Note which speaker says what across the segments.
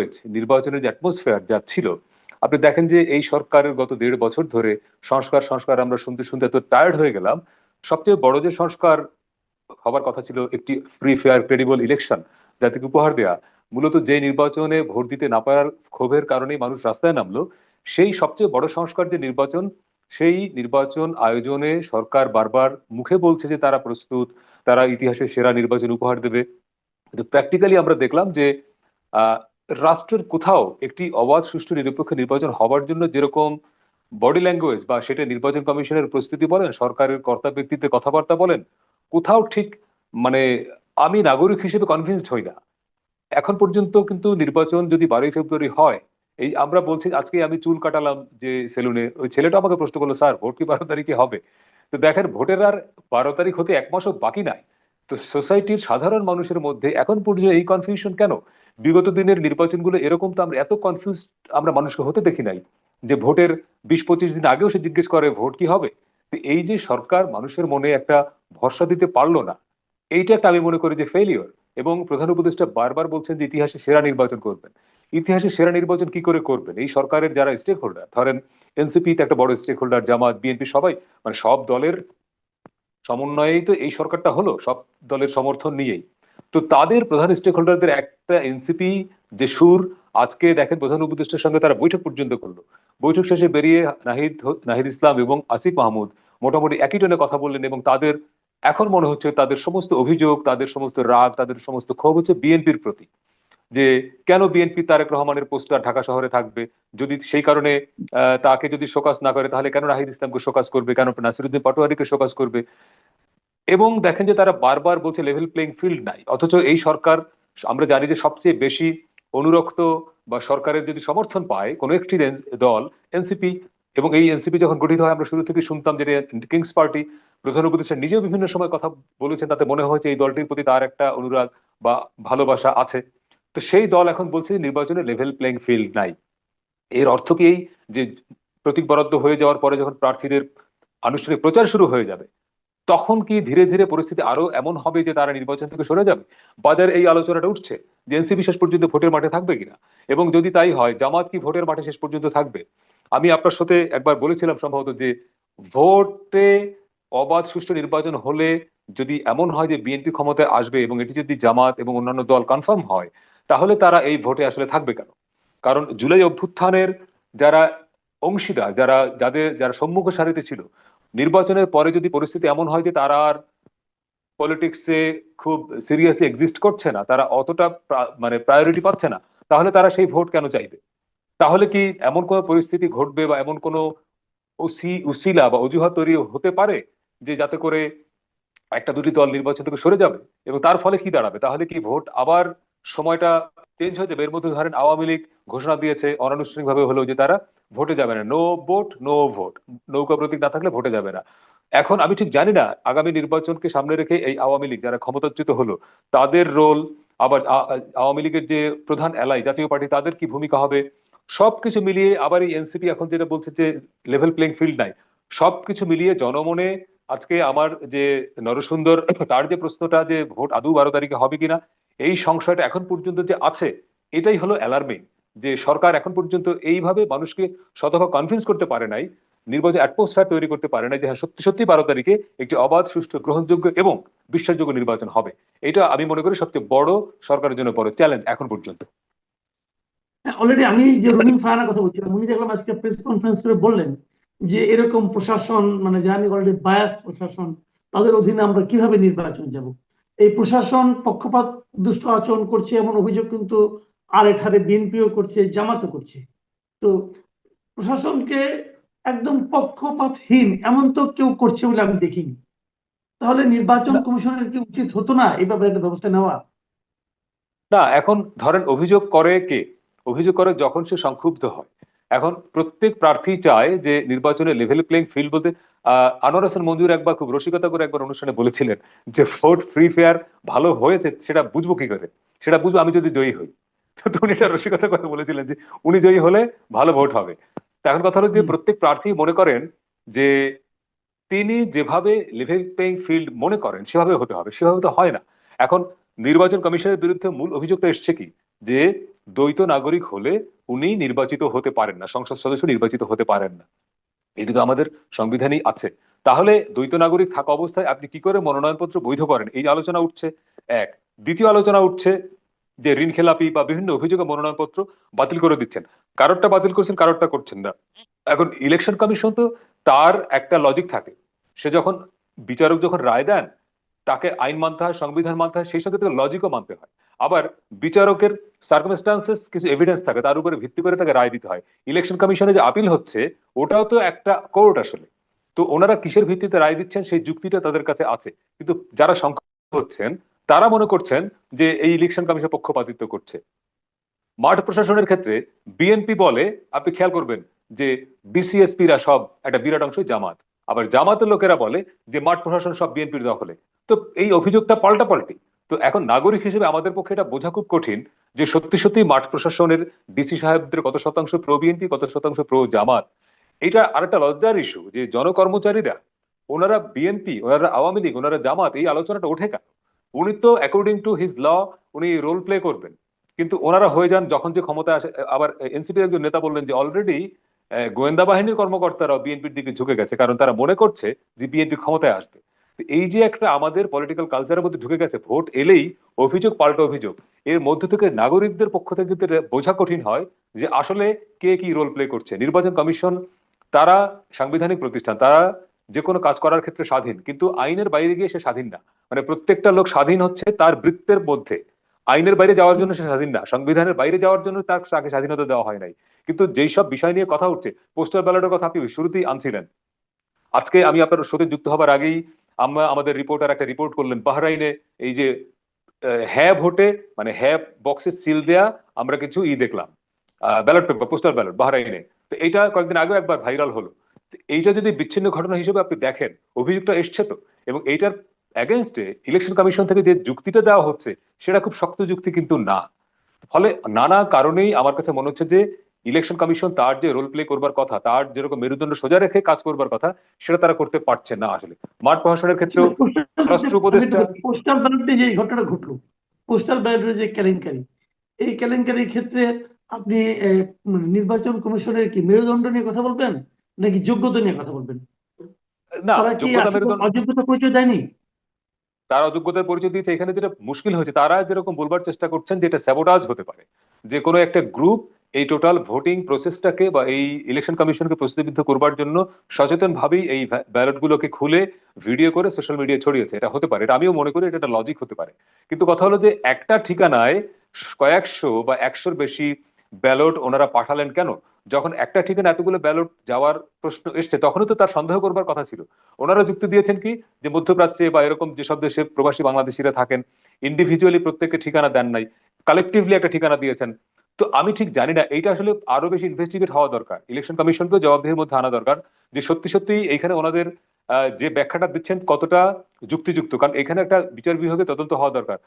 Speaker 1: Language, নির্বাচনের যে atmosphere যা ছিল, আপনি দেখেন যে এই সরকারের গত 1.5 বছর ধরে সংস্কার সংস্কার আমরা শুনতে শুনতে এত টায়ার্ড হয়ে গেলাম। সবচেয়ে বড় যে সংস্কার হবার কথা ছিল একটি ফ্রি ফেয়ার ক্রেডিবল ইলেকশন জাতিকে উপহার দেয়া, মূলত যে নির্বাচনে ভোট দিতে না পারার ক্ষোভের কারণেই মানুষ রাস্তায় নামলো, সেই সবচেয়ে বড় সংস্কার যে নির্বাচন, সেই নির্বাচন আয়োজনে সরকার বারবার মুখে বলছে যে তারা প্রস্তুত, তারা ইতিহাসের সেরা নির্বাচন উপহার দেবে। কিন্তু প্র্যাকটিক্যালি আমরা দেখলাম যে আহ, রাষ্ট্রের কোথাও একটি অবাধ সুষ্ঠু নিরপেক্ষ নির্বাচন হওয়ার জন্য যেরকম বডি ল্যাঙ্গুয়েজ বা সেটা নির্বাচন কমিশনের প্রস্তুতি বলেন, সরকারের কর্তা ব্যক্তিত্বের কথাবার্তা বলেন, কোথাও ঠিক মানে আমি নাগরিক হিসেবে কনভিন্সড হই না এখন পর্যন্ত। কিন্তু নির্বাচন যদি 12ই ফেব্রুয়ারি হয়, এই আমরা বলছি, আজকে আমি চুল কাটালাম যে সেলুনে, ওই ছেলেটা আমাকে প্রশ্ন করলো, স্যার ভোট কি 12 তারিখে হবে? তো দেখেন, ভোটের আর 12 তারিখ হতে 1 মাসও বাকি নাই। তো সোসাইটির সাধারণ মানুষের মধ্যে এখন পর্যন্ত এই কনফিউশন কেন? বিগত দিনের নির্বাচনগুলো এরকম তো আমরা এত কনফিউজ আমরা মানুষকে হতে দেখি নাই, যে ভোটের 20-25 দিন আগেও সে জিজ্ঞেস করে ভোট কি হবে। তো এই যে সরকার মানুষের মনে একটা ভরসা দিতে পারলো না, এইটা একটা আমি মনে করি যে ফেলিওর। এবং প্রধান উপদেষ্টা বারবার বলছেন যে ইতিহাসে সেরা নির্বাচন করবেন। ইতিহাসে সেরা নির্বাচন কি করে করবেন? এই সরকারের যারা স্টেক হোল্ডার, ধরেন এনসিপি তো একটা বড় স্টেক হোল্ডার, জামাত, বিএনপি, সবাই, মানে সব দলের সমন্বয়েই তো এই সরকারটা হলো, সব দলের সমর্থন নিয়েই। তো তাদের প্রধান স্টেক হোল্ডারদের একটা এনসিপি যে সুর, আজকে দেখেন প্রধান উপদেষ্টার সঙ্গে তারা বৈঠক পর্যন্ত করলো। বৈঠক শেষে বেরিয়ে নাহিদ ইসলাম এবং আসিফ মাহমুদ মোটামুটি একই টোনে কথা বললেন, এবং তাদের এখন মনে হচ্ছে তাদের সমস্ত অভিযোগ, তাদের সমস্ত রাগ, তাদের সমস্ত ক্ষোভ হচ্ছে বিএনপির প্রতি। যে কেন বিএনপি তারেক রহমানের পোস্টার ঢাকা শহরে থাকবে, যদি সেই কারণে তাকে যদি শোকজ না করে, তাহলে কেন নাহিদ ইসলামকে শোকজ করবে, কেন নাসিরুদ্দিন পাটোয়ারিকে শোকজ করবে? এবং দেখেন যে তারা বারবার বলছে লেভেল প্লেইং ফিল্ড নাই, অথচ এই সরকার, আমরা জানি যে সবচেয়ে বেশি অনুরক্ত বা সরকারের যদি সমর্থন পায় কোনো একটি দল, এনসিপি। এবং এই এনসিপি যখন গঠিত হয়, আমরা শুরু থেকে শুনতাম যে কিংস পার্টি, প্রধান উপদেষ্টা নিজেও বিভিন্ন সময় কথা বলেছেন, তাতে মনে হয়েছে এই দলটির প্রতি তার একটা অনুরাগ বা ভালোবাসা আছে। তো সেই দল এখন বলছে যে নির্বাচনে লেভেল প্লেইং ফিল্ড নাই। এর অর্থ কি এই যে প্রতীক বরাদ্দ হয়ে যাওয়ার পরে যখন প্রার্থীদের আনুষ্ঠানিক প্রচার শুরু হয়ে যাবে, তখন কি ধীরে ধীরে পরিস্থিতি আরো এমন হবে যে তারা নির্বাচন থেকে সরে যাবে? বাজারে এই আলোচনাটা উঠছে যে এনসিপি শেষ পর্যন্ত ভোটের মাঠে থাকবে কিনা, এবং যদি তাই হয় জামাত কি ভোটের মাঠে শেষ পর্যন্ত থাকবে? আমি আপনার সাথে একবার বলেছিলাম সম্ভবত যে ভোটে অবাধ সুষ্ঠু নির্বাচন হলে, যদি এমন হয় যে বিএনপি ক্ষমতায় আসবে এবং এটি যদি জামাত এবং অন্যান্য দল কনফার্ম হয়, তাহলে তারা এই ভোটে আসলে থাকবে কেন? কারণ জুলাই অভ্যুত্থানের যারা অংশীদার, যারা সম্মুখ সারিতে ছিল, নির্বাচনের পরে যদি পরিস্থিতি এমন হয় যে তারা আর পলিটিক্সে খুব সিরিয়াসলি এক্সিস্ট করছে না, তারা অতটা মানে প্রায়োরিটি পাচ্ছে না, তাহলে তারা সেই ভোট কেন চাইবে? তাহলে কি এমন কোনো পরিস্থিতি ঘটবে বা এমন কোনো উসিলা বা অজুহাত তৈরি হতে পারে যে যাতে করে একটা দুটি দল নির্বাচন থেকে সরে যাবে? এবং তার ফলে কি দাঁড়াবে? তাহলে কি ভোট আবার সময়টা চেঞ্জ হয়ে যাবে? এর মধ্যে ধরেন আওয়ামী লীগ ঘোষণা দিয়েছে অনানুষ্ঠানিক ভাবে হলেও যে তারা ভোটে যাবে না, নো ভোট নো ভোট, নৌকা প্রতীক না থাকলে ভোটে যাবে না। এখন আমি ঠিক জানি না আগামী নির্বাচনকে সামনে রেখে এই আওয়ামী লীগ যারা ক্ষমতাচ্যুত হলো, তাদের রোল, আবার আওয়ামী লীগের যে প্রধান এলাই জাতীয় পার্টি, তাদের কি ভূমিকা হবে? সবকিছু মিলিয়ে আবার এই এনসিপি এখন যেটা বলছে যে লেভেল প্লেইং ফিল্ড নাই, সবকিছু মিলিয়ে জনমনে আজকে আমার যে নরসুন্দর তার যে প্রশ্নটা যে ভোট আদৌ 12 তারিখে হবে কিনা, এই সংশয়টা এখন পর্যন্ত যে আছে, এটাই হলো অ্যালার্মিং। যে সরকার এখন পর্যন্ত এইভাবে মানুষকে শতভাগ কনভিন্স করতে পারে নাই, নির্বাচন অ্যাটমসফিয়ার তৈরি করতে পারে নাই যে হ্যাঁ সত্যি সত্যি 12 তারিখে একটি অবাধ সুষ্ঠু গ্রহণযোগ্য এবং বিশ্বাসযোগ্য নির্বাচন হবে। এটা আমি মনে করি সবচেয়ে বড়, সরকারের জন্য বড় চ্যালেঞ্জ এখন পর্যন্ত।
Speaker 2: অলরেডি আমি যে রুমিন ফারানার কথা বলছিলাম, উনি দেখলাম আজকে প্রেস কনফারেন্স করে বললেন যে এরকম প্রশাসন, মানে জানি অলরেডি বায়াস প্রশাসন, তাদের অধীনে আমরা কিভাবে নির্বাচন যাব? এই প্রশাসন পক্ষপাত দুষ্ট আচরণ করছে এমন অভিযোগ কিন্তু আরেক হারে বিএনপিও করছে, জামাতও করছে। তো প্রশাসনকে একদম পক্ষপাতহীন এমন তো কেউ করছে বলে আমি দেখিনি। তাহলে নির্বাচন
Speaker 1: না,
Speaker 2: কমিশনের কি উচিত হতো না এই ব্যাপারে একটা ব্যবস্থা নেওয়া?
Speaker 1: না, এখন ধরেন অভিযোগ করে কে? অভিযোগ করে যখন সে সংক্ষুব্ধ হয়। এখন প্রত্যেক প্রার্থী চায় যে নির্বাচনে লেভেল প্লেইং ফিল্ড বলতে, আনোয়ার হোসেন মঞ্জুর একবার খুব রসিকতা করে একবার অনুষ্ঠানে বলেছিলেন যে ভোট ফ্রি ফেয়ার ভালো হয়েছে সেটা বুঝবো কি করে? সেটা বুঝবো আমি যদি জয়ী হই। তো উনি এটা রসিকতা করে বলেছিলেন যে উনি জয়ী হলে ভালো ভোট হবে। তো এখন কথা হলো যে
Speaker 2: হুম।
Speaker 1: প্রত্যেক প্রার্থী মনে করেন যে তিনি যেভাবে লেভেল প্লেইং ফিল্ড মনে করেন সেভাবে হতে হবে, সেভাবে তো হয় না। এখন নির্বাচন কমিশনের বিরুদ্ধে মূল অভিযোগটা এসছে কি, যে দ্বৈত নাগরিক হলে উনি নির্বাচিত হতে পারেন না, সংসদ সদস্য নির্বাচিত হতে পারেন না। এটি তো আমাদের সংবিধানেই আছে। তাহলে দ্বৈত নাগরিক থাকা অবস্থায় আপনি কি করে মনোনয়নপত্র বৈধ করেন, এই আলোচনা উঠছে এক। দ্বিতীয় আলোচনা উঠছে যে ঋণ খেলাপি বা বিভিন্ন অভিযোগে মনোনয়নপত্র বাতিল করে দিচ্ছেন, কারোরটা বাতিল করছেন, কারোরটা করছেন না। এখন ইলেকশন কমিশন তো তার একটা লজিক থাকে, সে যখন বিচারক যখন রায় দেন তাকে আইন মানতে হয়, সংবিধান মানতে হয়, সেই সঙ্গে তাকে লজিকও মানতে হয়। আবার বিচারকের সার্কামস্টান্সেস কিছু এভিডেন্স থাকে, তার উপরে ভিত্তি করে তাকে রায় দিতে হয়। ইলেকশন কমিশনে যে আপিল হচ্ছে ওটাও তো একটা কোর্ট আসলে। তো ওনারা কিসের ভিত্তিতে রায় দিচ্ছেন সেই যুক্তিটা তাদের কাছে আছে, কিন্তু যারা সংখ্যালঘু হচ্ছেন তারা মনে করছেন যে এই ইলেকশন কমিশন পক্ষপাতিত্ব করছে। মাঠ প্রশাসনের ক্ষেত্রে বিএনপি বলে, আপনি খেয়াল করবেন যে বিসিএসপিরা সব একটা বিরাট অংশ জামাত, আবার জামাতের লোকেরা বলে যে মাঠ প্রশাসন সব বিএনপির দখলে। তো এই অভিযোগটা পাল্টাপাল্টি। তো এখন নাগরিক হিসেবে আমাদের পক্ষে এটা বোঝা খুব কঠিন যে সত্যি সত্যি মাঠ প্রশাসনের ডিসি সাহেবদের কত শতাংশ প্রো বিএনপি, কত শতাংশ প্রো জামাত। এটা আরেকটা লজ্জার ইস্যু যে জনকর্মচারীরা, ওনারা বিএনপি, ওনারা আওয়ামী লীগ, ওনারা জামাত, এই আলোচনাটা ওঠে কেন? উনি তো অ্যাকর্ডিং টু হিজ ল উনি রোল প্লে করবেন, কিন্তু ওনারা হয়ে যান যখন যে ক্ষমতা আসে। আবার এনসিপির একজন নেতা বললেন যে অলরেডি গোয়েন্দা বাহিনীর কর্মকর্তারাও বিএনপির দিকে ঝুঁকে গেছে, কারণ তারা মনে করছে যে বিএনপি ক্ষমতায় আসবে। তো এই যে একটা আমাদের পলিটিক্যাল কালচারের মধ্যে ঢুকে গেছে, ভোট এলেই অভিযোগ পাল্টা অভিযোগ, এর মধ্য থেকে নাগরিকদের পক্ষ থেকে কিন্তু এটা বোঝা কঠিন হয় যে আসলে কে কি রোল প্লে করছে। নির্বাচন কমিশন তারা সাংবিধানিক প্রতিষ্ঠান, তারা যে কোনো কাজ করার ক্ষেত্রে স্বাধীন, কিন্তু আইনের বাইরে গিয়ে সে স্বাধীন না। মানে প্রত্যেকটা লোক স্বাধীন হচ্ছে তার বৃত্তের মধ্যে, আইনের বাইরে যাওয়ার জন্য সে স্বাধীন না, সংবিধানের বাইরে যাওয়ার জন্য তাকে স্বাধীনতা দেওয়া হয় নাই। কিন্তু যেই সব বিষয় নিয়ে কথা উঠছে, পোস্টাল ব্যালটের কথা আপনি শুরুতেই আনছিলেন, আজকে আমি আপনার সাথে যুক্ত হবার আগেই আমরা আমাদের রিপোর্টার একটা রিপোর্ট করলেন বাহরাইনে এই যে হ্যাঁ ভোটে, মানে হ্যাঁ বক্সে সিল দেয়া আমরা কিছু দেখলাম, ব্যালট পেপার, পোস্টাল ব্যালট বাহরাইনে। তো এইটা কয়েকদিন আগেও একবার ভাইরাল হলো। তো এইটা যদি বিচ্ছিন্ন ঘটনা হিসেবে আপনি দেখেন, অভিযোগটা এসছে তো, এবং এইটার অ্যাগেনস্টে ইলেকশন কমিশন থেকে যে যুক্তিটা দেওয়া হচ্ছে সেটা খুব শক্ত যুক্তি কিন্তু না। ফলে নানা কারণেই আমার কাছে মনে হচ্ছে যে ইলেকশন কমিশন তার যে রোল প্লে করবার কথা, তার যেরকম মেরুদণ্ড সোজা রেখে কাজ করবার কথা, সেটা তারা করতে পারছে না আসলে। মাঠ প্রশাসনের ক্ষেত্রেও স্বরাষ্ট্র উপদেষ্টা।
Speaker 2: পোস্টাল ব্যালটে যে ঘটনা ঘটলো, পোস্টাল ব্যালটের যে কেলেঙ্কারি, এই কেলেঙ্কারির ক্ষেত্রে আপনি মানে নির্বাচন কমিশনের কি মেরুদণ্ড নিয়ে কথা বলবেন নাকি যোগ্যতা নিয়ে কথা বলবেন?
Speaker 1: না,
Speaker 2: তারা কি
Speaker 1: যোগ্যতা
Speaker 2: আসলে
Speaker 1: মেরুদণ্ড,
Speaker 2: অযোগ্যতা পরিচয় দেয়নি?
Speaker 1: তারা অযোগ্যতার পরিচয় দিয়েছে। এখানে যেটা মুশকিল হয়েছে, তারা যেরকম বলবার চেষ্টা করছেন যে এটা স্যাবোটাজ হতে পারে, যে কোনো একটা গ্রুপ এই টোটাল ভোটিং প্রসেসটাকে বা এই ইলেকশন কমিশনকে প্রশ্নবিদ্ধ করবার জন্য সচেতন ভাবেই এই ব্যালট গুলোকে খুলে ভিডিও করে সোশ্যাল মিডিয়ায় ছড়িয়েছে। এটা হতে পারে, এটা আমিও মনে করি এটা একটা লজিক হতে পারে। কিন্তু কথা হলো যে একটা ঠিকানায় কয়েকশো বা একশোর বেশি ব্যালট ওনারা পাঠালেন কেন? যখন একটা ঠিকানা এতগুলো ব্যালট যাওয়ার প্রশ্ন এসছে তখনও তো তার সন্দেহ করবার কথা ছিল। ওনারা যুক্তি দিয়েছেন কি, যে মধ্যপ্রাচ্যে বা এরকম যেসব দেশে প্রবাসী বাংলাদেশিরা থাকেন, ইন্ডিভিজুয়ালি প্রত্যেককে ঠিকানা দেন নাই, কালেকটিভলি একটা ঠিকানা দিয়েছেন। তো আমি ঠিক জানি না, এইটা আসলে আরো বেশি ইনভেস্টিগেট হওয়া দরকার, ইলেকশন কমিশনকেও জবাবদিহির মধ্যে আনা দরকার যে সত্যি সত্যি এইখানে ওনাদের যে ব্যাখ্যাটা দিচ্ছেন কতটা যুক্তিযুক্ত। কারণ এখানে একটা বিচার বিভাগে তদন্ত হওয়া দরকার।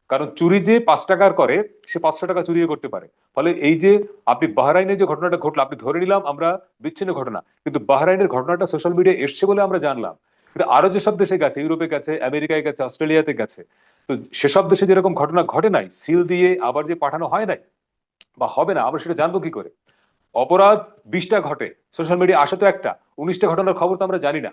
Speaker 1: কারণ চুরি যে 5 টাকার করে, সে 500 টাকা চুরিও করতে পারে। ফলে এই যে আপনি বাহরাইনে যে ঘটনাটা ঘটলো, আপনি ধরে নিলাম আমরা বিচ্ছিন্ন ঘটনা, কিন্তু বাহরাইনের ঘটনাটা সোশ্যাল মিডিয়ায় এসছে বলে আমরা জানলাম। কিন্তু আরো যেসব দেশে গেছে, ইউরোপে গেছে, আমেরিকায় গেছে, অস্ট্রেলিয়াতে গেছে, তো সেসব দেশে যেরকম ঘটনা ঘটে নাই, সিল দিয়ে আবার যে পাঠানো হয় নাই বা হবে না, আমরা সেটা জানবো কি করে? অপরাধ 20টা ঘটে, সোশ্যাল মিডিয়া আসে তো একটা, 19টা ঘটনার খবর তো আমরা জানি না।